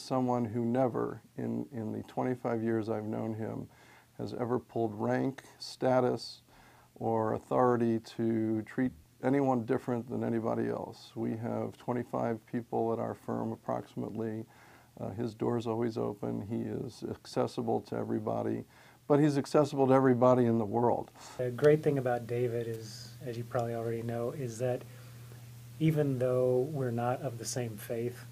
someone who never, in the 25 years I've known him, has ever pulled rank, status, or authority to treat anyone different than anybody else. We have 25 people at our firm approximately. His door's always open. He is accessible to everybody, but he's accessible to everybody in the world. The great thing about David is, as you probably already know, is that even though we're not of the same faith,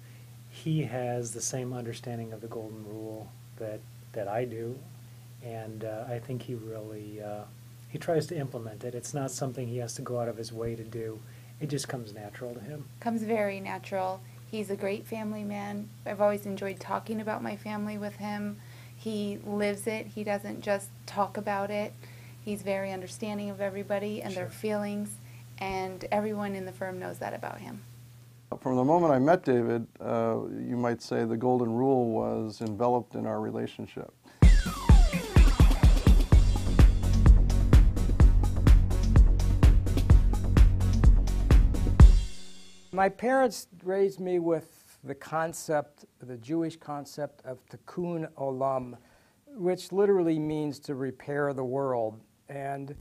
he has the same understanding of the Golden Rule that I do, and I think he really he tries to implement it. It's not something he has to go out of his way to do. It just comes natural to him. Comes very natural. He's a great family man. I've always enjoyed talking about my family with him. He lives it. He doesn't just talk about it. He's very understanding of everybody and their feelings, and everyone in the firm knows that about him. From the moment I met David, you might say the Golden Rule was enveloped in our relationship. My parents raised me with the concept, the Jewish concept of tikkun olam, which literally means to repair the world. And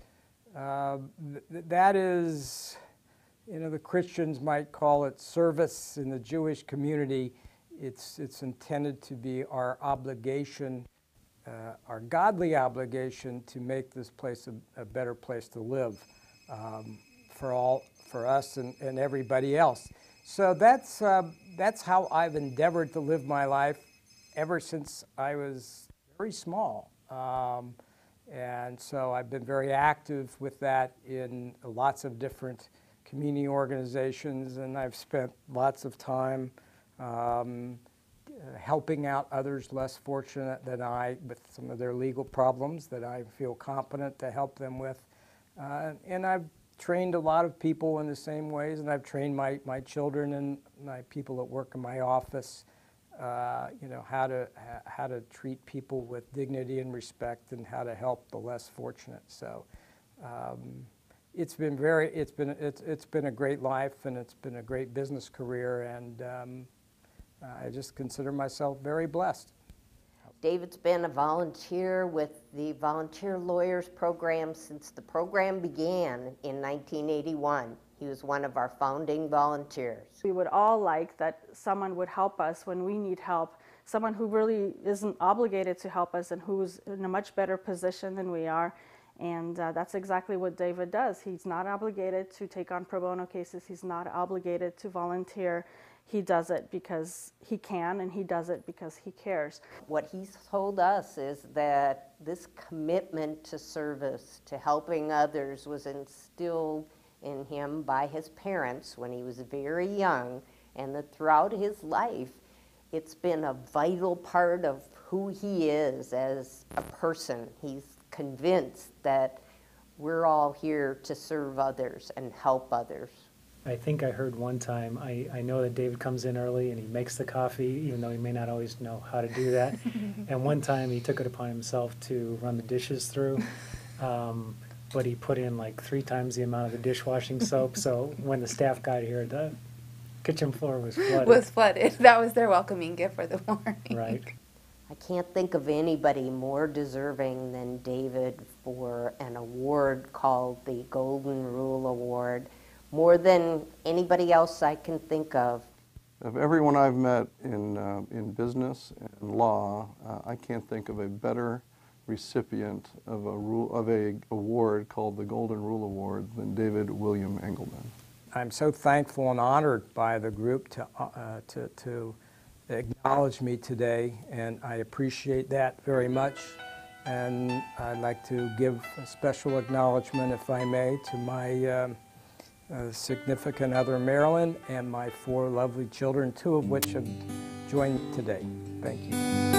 that is, you know, the Christians might call it service. In the Jewish community, it's intended to be our obligation, our godly obligation to make this place a better place to live for us and everybody else. So that's how I've endeavored to live my life ever since I was very small. And so I've been very active with that in lots of different community organizations, and I've spent lots of time helping out others less fortunate than I with some of their legal problems that I feel competent to help them with. And I've trained a lot of people in the same ways, and I've trained my children and my people that work in my office, you know, how to treat people with dignity and respect, and how to help the less fortunate. So it's been a great life, and it's been a great business career, and I just consider myself very blessed. David's been a volunteer with the Volunteer Lawyers Program since the program began in 1981. He was one of our founding volunteers. We would all like that someone would help us when we need help, someone who really isn't obligated to help us and who's in a much better position than we are. And that's exactly what David does. He's not obligated to take on pro bono cases. He's not obligated to volunteer. He does it because he can, and he does it because he cares. What he's told us is that this commitment to service, to helping others, was instilled in him by his parents when he was very young, and that throughout his life, it's been a vital part of who he is as a person. He's convinced that we're all here to serve others and help others. I think I heard one time, I know that David comes in early and he makes the coffee, even though he may not always know how to do that. And one time he took it upon himself to run the dishes through, but he put in like 3 times the amount of the dishwashing soap. So when the staff got here, the kitchen floor was flooded. That was their welcoming gift for the morning. Right. I can't think of anybody more deserving than David for an award called the Golden Rule Award, more than anybody else I can think of. Of everyone I've met in business and law, I can't think of a better recipient of a award called the Golden Rule Award than David William Engelman. I'm so thankful and honored by the group to acknowledge me today, and I appreciate that very much. And I'd like to give a special acknowledgement, if I may, to my significant other, Marilyn, and my 4 lovely children, 2 of which have joined me today. Thank you.